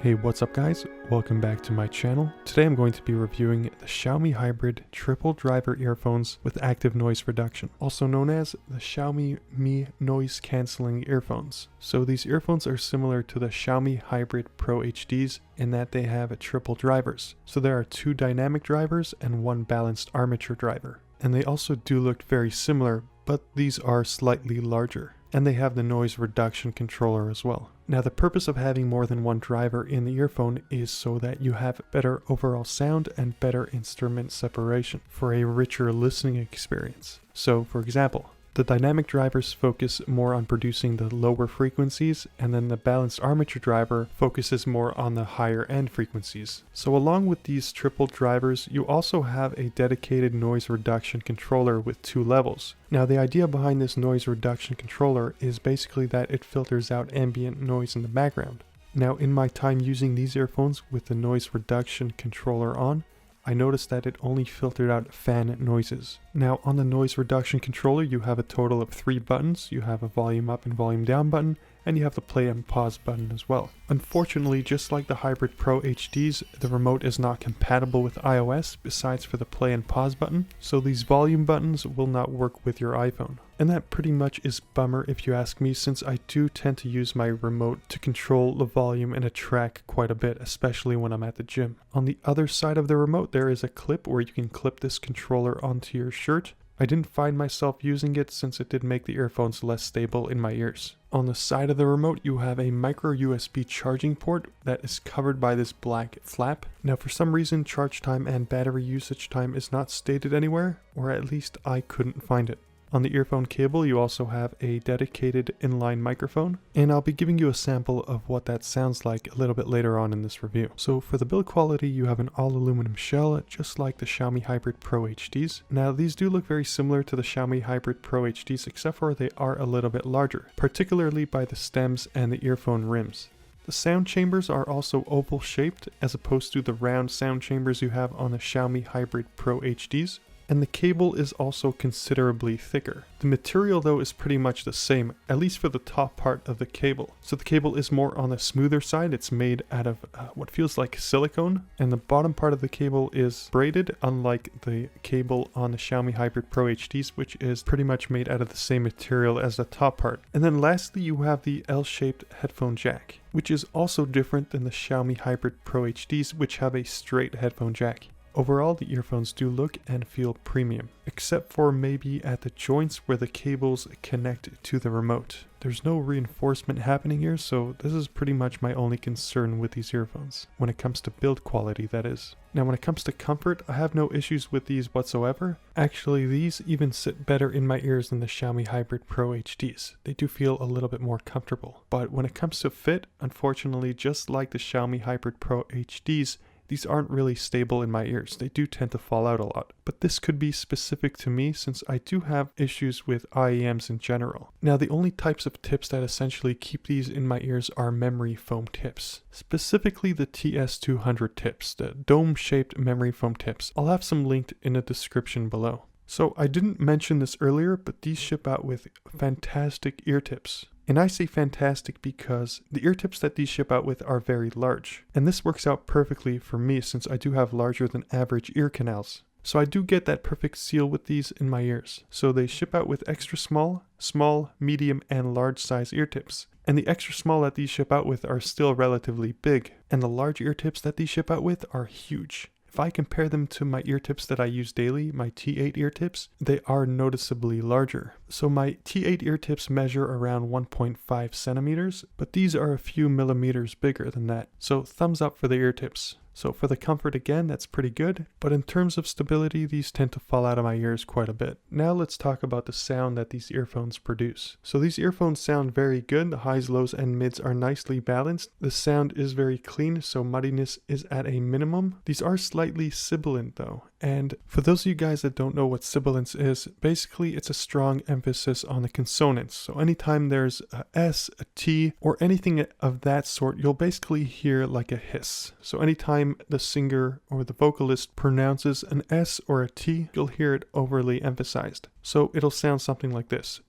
Hey, what's up guys? Welcome back to my channel. Today I'm going to be reviewing the Xiaomi hybrid triple driver earphones with active noise reduction, also known as the Xiaomi Mi noise cancelling earphones. So these earphones are similar to the Xiaomi hybrid Pro HDs in that they have triple drivers. So there are 2 dynamic drivers and 1 balanced armature driver. And they also do look very similar, but these are slightly larger. And they have the noise reduction controller as well. Now the purpose of having more than 1 driver in the earphone is so that you have better overall sound and better instrument separation for a richer listening experience. So for example, the dynamic drivers focus more on producing the lower frequencies, and then the balanced armature driver focuses more on the higher end frequencies. So along with these triple drivers, you also have a dedicated noise reduction controller with 2 levels. Now the idea behind this noise reduction controller is basically that it filters out ambient noise in the background. Now in my time using these earphones with the noise reduction controller on, I noticed that it only filtered out fan noises. Now on the noise reduction controller you have a total of 3 buttons. You have a volume up and volume down button, and you have the play and pause button as well. Unfortunately, just like the hybrid Pro HDs, the remote is not compatible with iOS besides for the play and pause button, so these volume buttons will not work with your iPhone. And that pretty much is bummer if you ask me, since I do tend to use my remote to control the volume in a track quite a bit, especially when I'm at the gym. On the other side of the remote there is a clip where you can clip this controller onto your shirt. I didn't find myself using it since it did make the earphones less stable in my ears. On the side of the remote you have a micro USB charging port that is covered by this black flap. Now for some reason charge time and battery usage time is not stated anywhere, or at least I couldn't find it. On the earphone cable you also have a dedicated inline microphone, and I'll be giving you a sample of what that sounds like a little bit later on in this review. So for the build quality you have an all aluminum shell just like the Xiaomi hybrid Pro HDs. Now these do look very similar to the Xiaomi hybrid Pro HDs, except for they are a little bit larger, particularly by the stems and the earphone rims. The sound chambers are also oval shaped as opposed to the round sound chambers you have on the Xiaomi hybrid Pro HDs. And the cable is also considerably thicker. The material though is pretty much the same, at least for the top part of the cable. So the cable is more on the smoother side. It's made out of what feels like silicone, and the bottom part of the cable is braided, unlike the cable on the Xiaomi hybrid Pro HDs, which is pretty much made out of the same material as the top part. And then lastly you have the L-shaped headphone jack, which is also different than the Xiaomi hybrid Pro HDs, which have a straight headphone jack. Overall, the earphones do look and feel premium, except for maybe at the joints where the cables connect to the remote. There's no reinforcement happening here, so this is pretty much my only concern with these earphones, when it comes to build quality that is. Now when it comes to comfort, I have no issues with these whatsoever. Actually, these even sit better in my ears than the Xiaomi hybrid Pro HDs. They do feel a little bit more comfortable. But when it comes to fit, unfortunately, just like the Xiaomi hybrid Pro HDs, these aren't really stable in my ears. They do tend to fall out a lot. But this could be specific to me since I do have issues with IEMs in general. Now the only types of tips that essentially keep these in my ears are memory foam tips. Specifically the TS200 tips, the dome-shaped memory foam tips. I'll have some linked in the description below. So I didn't mention this earlier, but these ship out with fantastic ear tips. And I say fantastic because the ear tips that these ship out with are very large. And this works out perfectly for me since I do have larger than average ear canals. So I do get that perfect seal with these in my ears. So they ship out with extra small, small, medium, and large size ear tips. And the extra small that these ship out with are still relatively big. And the large ear tips that these ship out with are huge. If I compare them to my ear tips that I use daily, my T8 ear tips, they are noticeably larger. So my T8 ear tips measure around 1.5 centimeters, but these are a few millimeters bigger than that. So thumbs up for the ear tips. So for the comfort again, that's pretty good, but in terms of stability, these tend to fall out of my ears quite a bit. Now let's talk about the sound that these earphones produce. So these earphones sound very good. The highs, lows, and mids are nicely balanced. The sound is very clean, so muddiness is at a minimum. These are slightly sibilant though, and for those of you guys that don't know what sibilance is, basically it's a strong emphasis on the consonants. So anytime there's a S, a T, or anything of that sort, you'll basically hear like a hiss. So anytime time the singer or the vocalist pronounces an S or a T, you'll hear it overly emphasized. So it'll sound something like this.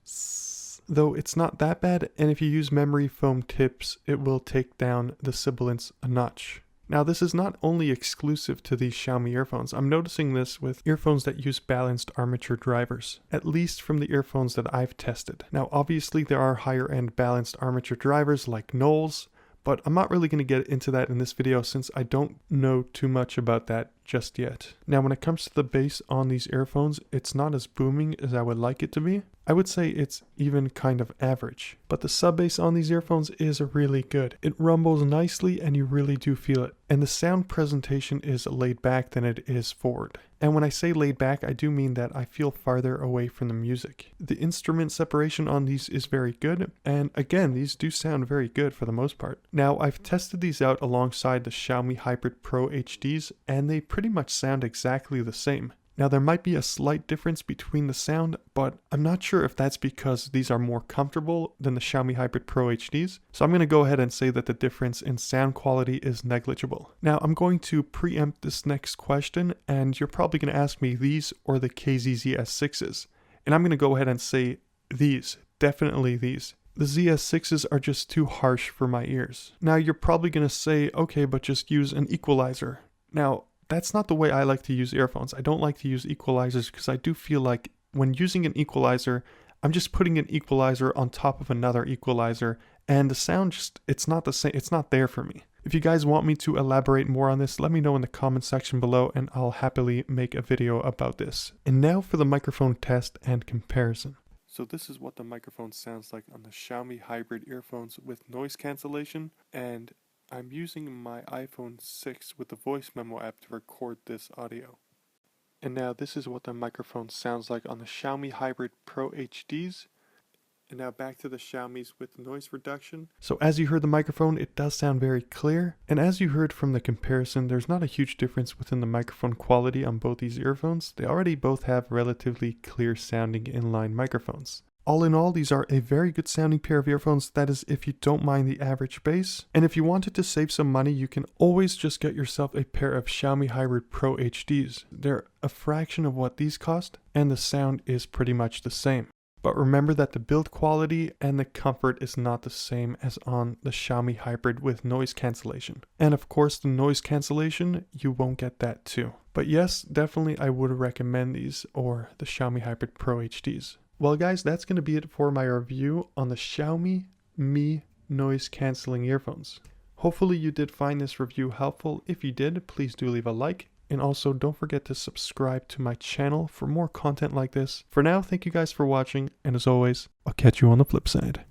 Though it's not that bad, and if you use memory foam tips, it will take down the sibilance a notch. Now, this is not only exclusive to these Xiaomi earphones. I'm noticing this with earphones that use balanced armature drivers, at least from the earphones that I've tested. Now, obviously, there are higher end balanced armature drivers like Knowles, but I'm not really going to get into that in this video since I don't know too much about that just yet. Now, when it comes to the bass on these earphones, it's not as booming as I would like it to be. I would say it's even kind of average, but the sub bass on these earphones is really good. It rumbles nicely and you really do feel it. And the sound presentation is laid back than it is forward. And when I say laid back, I do mean that I feel farther away from the music. The instrument separation on these is very good. And again, these do sound very good for the most part. Now, I've tested these out alongside the Xiaomi Hybrid Pro HDs, and they pretty much sound exactly the same. Now, there might be a slight difference between the sound, but I'm not sure if that's because these are more comfortable than the Xiaomi Hybrid Pro HDs. So I'm going to go ahead and say that the difference in sound quality is negligible. Now, I'm going to preempt this next question, and you're probably going to ask me these or the KZ S6s. And I'm going to go ahead and say these, definitely these. The ZS6s are just too harsh for my ears. Now, you're probably going to say, okay, but just use an equalizer. Now, that's not the way I like to use earphones. I don't like to use equalizers because I do feel like when using an equalizer, I'm just putting an equalizer on top of another equalizer, and the sound just, it's not the same, it's not there for me. If you guys want me to elaborate more on this, let me know in the comment section below and I'll happily make a video about this. And now for the microphone test and comparison. So this is what the microphone sounds like on the Xiaomi Hybrid earphones with noise cancellation, and I'm using my iPhone 6 with the voice memo app to record this audio. And now this is what the microphone sounds like on the Xiaomi Hybrid Pro HDs. And now back to the Xiaomi's with noise reduction. So as you heard the microphone, it does sound very clear. And as you heard from the comparison, there's not a huge difference within the microphone quality on both these earphones. They already both have relatively clear sounding inline microphones. All in all, these are a very good sounding pair of earphones, that is if you don't mind the average bass. And if you wanted to save some money, you can always just get yourself a pair of Xiaomi Hybrid Pro HDs. They're a fraction of what these cost, and the sound is pretty much the same. But remember that the build quality and the comfort is not the same as on the Xiaomi Hybrid with noise cancellation. And of course, the noise cancellation, you won't get that too. But yes, definitely I would recommend these or the Xiaomi Hybrid Pro HDs. Well guys, that's going to be it for my review on the Xiaomi Mi noise cancelling earphones. Hopefully you did find this review helpful. If you did, please do leave a like. And also don't forget to subscribe to my channel for more content like this. For now, thank you guys for watching. And as always, I'll catch you on the flip side.